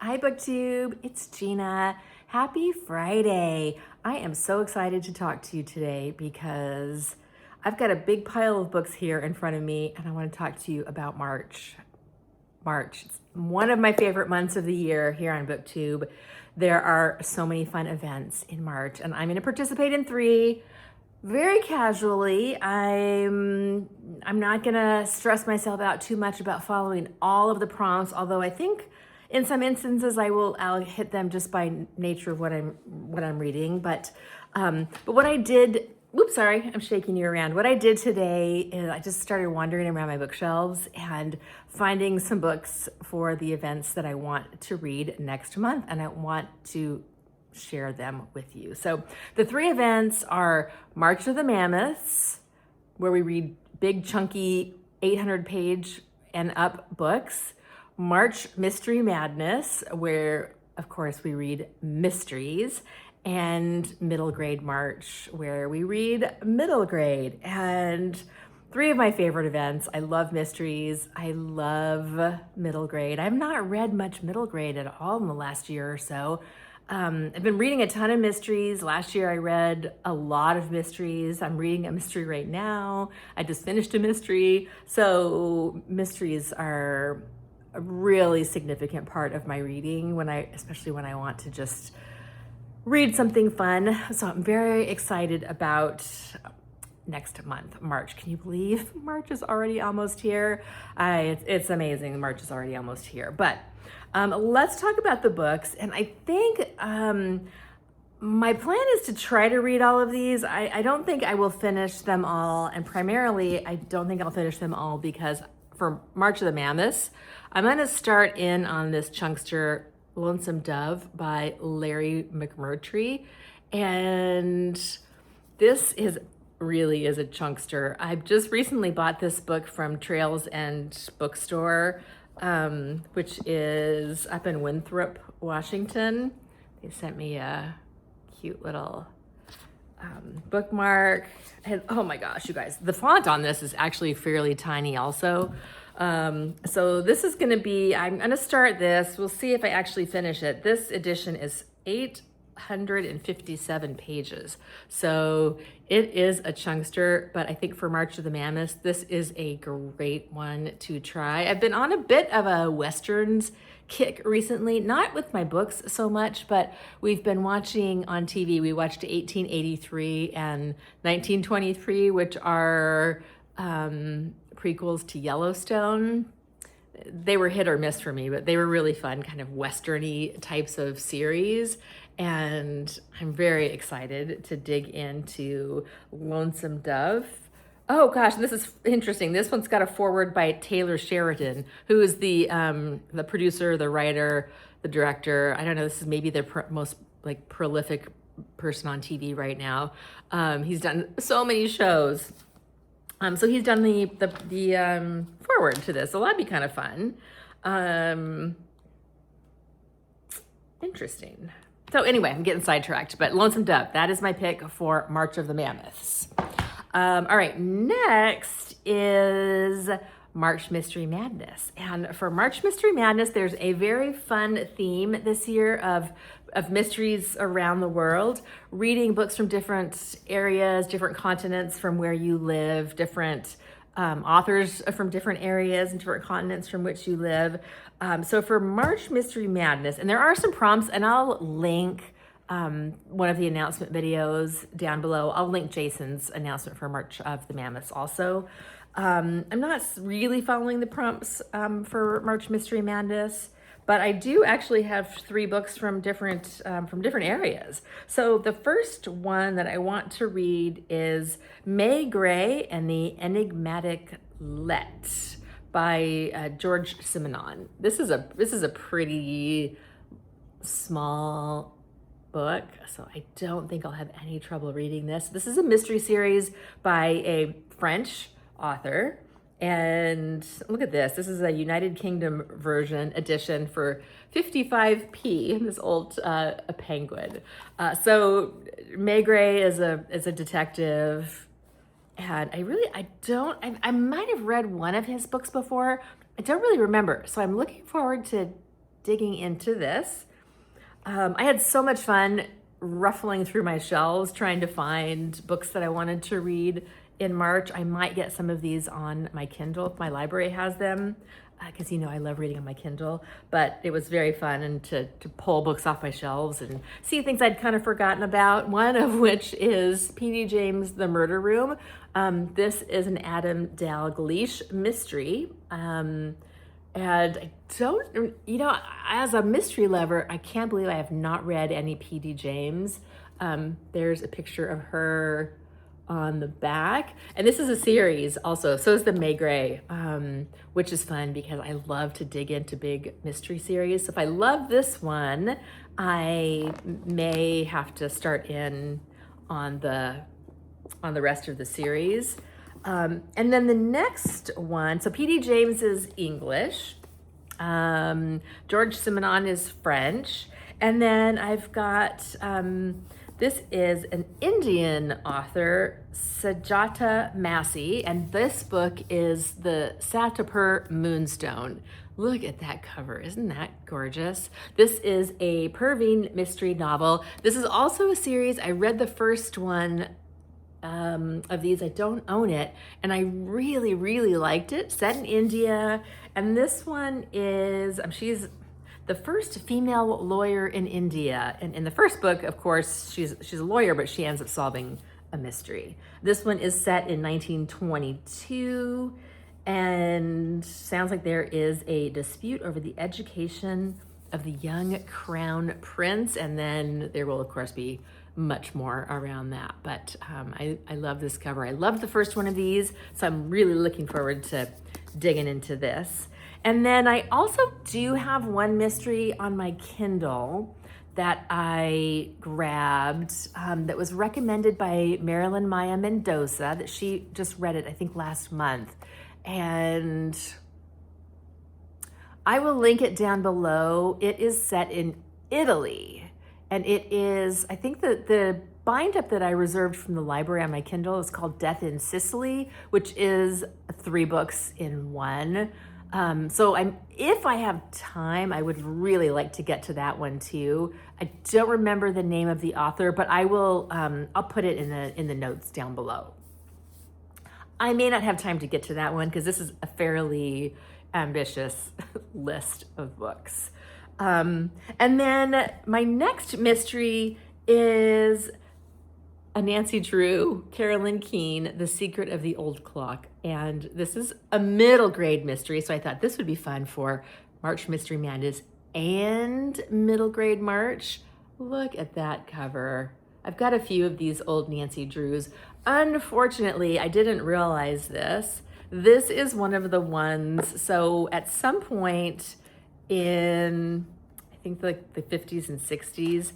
Hi, Booktube. It's Gina. Happy Friday. I am so excited to talk to you today because I've got a big pile of books here in front of me, and I want to talk to you about March. March. It's one of my favorite months of the year here on Booktube. There are so many fun events in March, and I'm going to participate in 3 very casually. I'm not going to stress myself out too much about following all of the prompts, although I think in some instances I'll hit them just by nature of what I'm reading. But what I did, oops, sorry, I'm shaking you around. What I did today is I just started wandering around my bookshelves and finding some books for the events that I want to read next month, and I want to share them with you. So the 3 events are March of the Mammoths, where we read big chunky 800-page and up books. March Mystery Madness, where of course we read mysteries. And Middle Grade March, where we read middle grade. And 3 of my favorite events. I love mysteries. I love middle grade. I've not read much middle grade at all in the last year or so. I've been reading a ton of mysteries. Last year I read a lot of mysteries. I'm reading a mystery right now. I just finished a mystery. So mysteries are a really significant part of my reading, especially when I want to just read something fun. So I'm very excited about next month, March. Can you believe March is already almost here? It's amazing. March is already almost here. But let's talk about the books. And I think my plan is to try to read all of these. I don't think I will finish them all. And primarily, I don't think I'll finish them all because for March of the Mammoths, I'm going to start in on this chunkster, Lonesome Dove by Larry McMurtry. And this really is a chunkster. I've just recently bought this book from Trails and Bookstore, which is up in Winthrop, Washington. They sent me a cute little bookmark. And oh my gosh, you guys, the font on this is actually fairly tiny also. So this is going to be, I'm going to start this. We'll see if I actually finish it. This edition is 857 pages. So it is a chunkster, but I think for March of the Mammoths, this is a great one to try. I've been on a bit of a Westerns kick recently, not with my books so much, but we've been watching on TV. We watched 1883 and 1923, which are prequels to Yellowstone. They were hit or miss for me, but they were really fun, kind of Western-y types of series. And I'm very excited to dig into Lonesome Dove. Oh gosh, this is interesting. This one's got a foreword by Taylor Sheridan, who is the producer, the writer, the director. I don't know, this is maybe the most prolific person on TV right now. He's done so many shows. So he's done the foreword to this. So that'd be kind of fun. Interesting. So anyway, I'm getting sidetracked, but Lonesome Dove, that is my pick for March of the Mammoths. All right, next is March Mystery Madness. And for March Mystery Madness, there's a very fun theme this year of mysteries around the world, reading books from different areas, different continents from where you live, different authors from different areas and different continents from which you live. So for March Mystery Madness, and there are some prompts, and I'll link one of the announcement videos down below. I'll link Jason's announcement for March of the Mammoths also. I'm not really following the prompts for March Mystery Madness, but I do actually have 3 books from different areas. So the first one that I want to read is May Gray and the Enigmatic Let by George Simenon. This is a pretty small book, so I don't think I'll have any trouble reading this. This is a mystery series by a French author. And look at this. This is a United Kingdom version edition for 55p, this old a penguin. So May Gray is a detective. And I might have read one of his books before. I don't really remember. So I'm looking forward to digging into this. I had so much fun ruffling through my shelves trying to find books that I wanted to read in March. I might get some of these on my Kindle if my library has them, because I love reading on my Kindle. But it was very fun and to pull books off my shelves and see things I'd kind of forgotten about, one of which is P.D. James' The Murder Room. This is an Adam Dalgliesh mystery. And I don't, as a mystery lover, I can't believe I have not read any P.D. James. There's a picture of her on the back. And this is a series also. So is the Maigret, which is fun because I love to dig into big mystery series. So if I love this one, I may have to start in on the rest of the series. And then the next one, so P.D. James is English. George Simenon is French. And then I've got, this is an Indian author, Sajata Massey, and this book is the Satapur Moonstone. Look at that cover, isn't that gorgeous? This is a Perveen mystery novel. This is also a series. I read the first one of these. I don't own it, and I really, really liked it. Set in India, and this one is, she's the first female lawyer in India. And in the first book, of course, she's a lawyer, but she ends up solving a mystery. This one is set in 1922, and sounds like there is a dispute over the education of the young crown prince, and then there will, of course, be much more around that. But I love this cover. I love the first one of these, so I'm really looking forward to digging into this. And then I also do have one mystery on my Kindle that I grabbed that was recommended by Marilyn Maya Mendoza, that she just read it, I think, last month. And I will link it down below. It is set in Italy. And it is, I think that the bind up that I reserved from the library on my Kindle is called Death in Sicily, which is 3 books in one. So if I have time, I would really like to get to that one too. I don't remember the name of the author, but I will, I'll put it in the notes down below. I may not have time to get to that one because this is a fairly ambitious list of books. And then my next mystery is a Nancy Drew, Carolyn Keene, The Secret of the Old Clock. And this is a middle grade mystery, so I thought this would be fun for March Mystery Madness and middle grade March. Look at that cover. I've got a few of these old Nancy Drews. Unfortunately, I didn't realize this. This is one of the ones, so at some point in, I think like the 50s and 60s,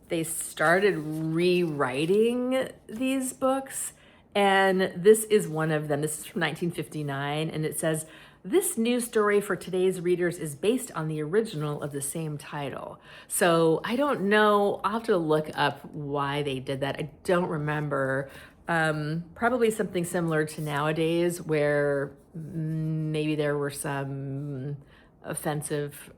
they started rewriting these books, and this is one of them. This is from 1959, and it says, "This new story for today's readers is based on the original of the same title." So I don't know, I'll have to look up why they did that. I don't remember. Probably something similar to nowadays where maybe there were some offensive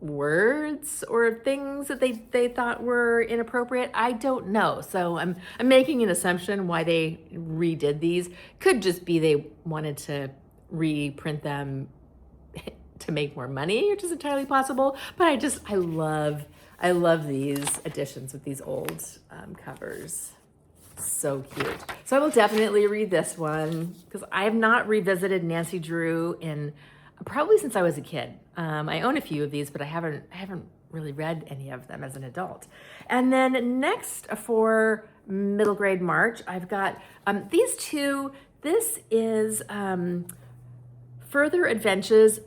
words or things that they thought were inappropriate. I don't know. So I'm making an assumption why they redid these. Could just be they wanted to reprint them to make more money, which is entirely possible. But I love these editions with these old covers. So cute. So I will definitely read this one because I have not revisited Nancy Drew in probably since I was a kid. I own a few of these, but I haven't really read any of them as an adult. And then next for middle grade March, I've got these two. This is Further Adventures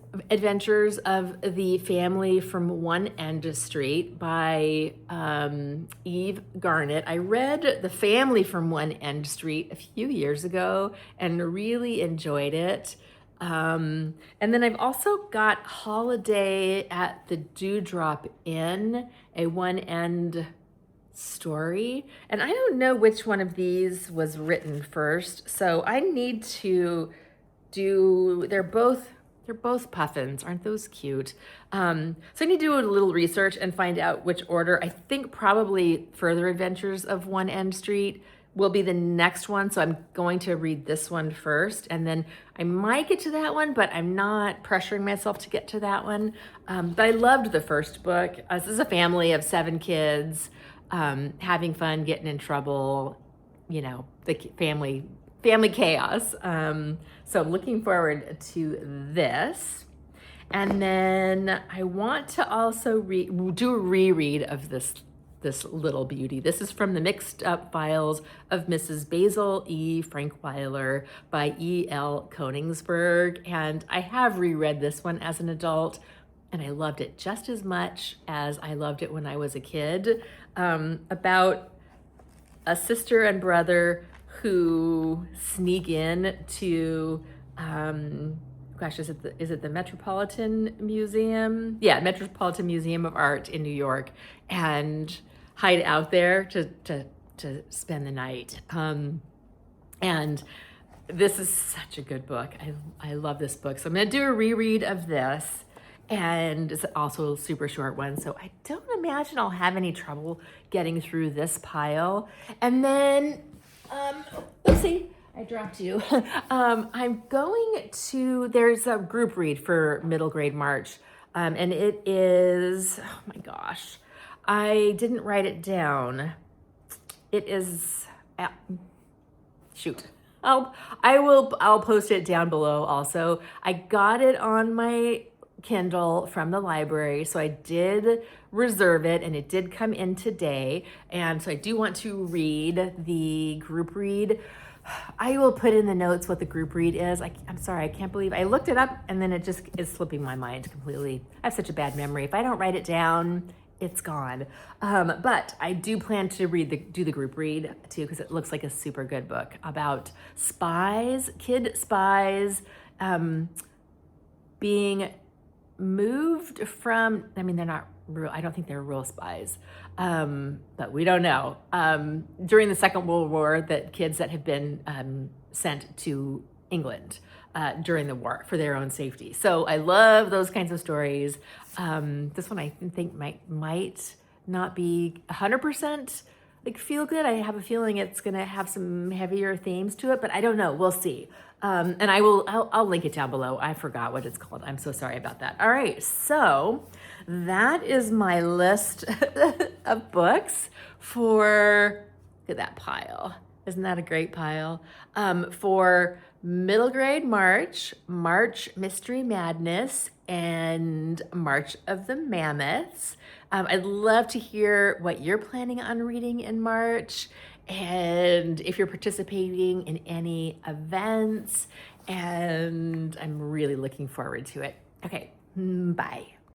of the Family from One End Street by Eve Garnett. I read The Family from One End Street a few years ago and really enjoyed it. And then I've also got Holiday at the Dewdrop Inn, a one-end story. And I don't know which one of these was written first, so I need to they're both They're both puffins. Aren't those cute? So I need to do a little research and find out which order. I think probably Further Adventures of One End Street will be the next one. So I'm going to read this one first, and then I might get to that one, but I'm not pressuring myself to get to that one. But I loved the first book. This is a family of 7 kids having fun, getting in trouble, you know, the family chaos. So I'm looking forward to this. And then I want to also do a reread of this little beauty. This is from the Mixed Up Files of Mrs. Basil E. Frankweiler by E.L. Koningsberg. And I have reread this one as an adult, and I loved it just as much as I loved it when I was a kid. About a sister and brother who sneak in to, is it the Metropolitan Museum? Yeah, Metropolitan Museum of Art in New York, and hide out there to spend the night. And this is such a good book. I love this book. So I'm gonna do a reread of this, and it's also a super short one. So I don't imagine I'll have any trouble getting through this pile. And then, oopsie, I dropped you. I'm going to, there's a group read for middle grade March. And it is, oh my gosh, I didn't write it down. It is, shoot. I'll post it down below also. I got it on my Kindle from the library, so I did reserve it, and it did come in today. And so I do want to read the group read. I will put in the notes what the group read is. I'm sorry, I can't believe I looked it up and then it just is slipping my mind completely. I have such a bad memory. If I don't write it down, it's gone. But I do plan to do the group read too, because it looks like a super good book about spies, kid spies, being moved from, I mean, they're not real, I don't think they're real spies, but we don't know. During the Second World War, that kids that have been sent to England during the war for their own safety. So I love those kinds of stories. This one I think might not be 100% like feel good. I have a feeling it's gonna have some heavier themes to it, but I don't know, we'll see. And I'll link it down below. I forgot what it's called. I'm so sorry about that. All right, so that is my list of books for, look at that pile. Isn't that a great pile? For middle grade March, March Mystery Madness, and March of the Mammoths. I'd love to hear what you're planning on reading in March, and if you're participating in any events, and I'm really looking forward to it. Okay, bye.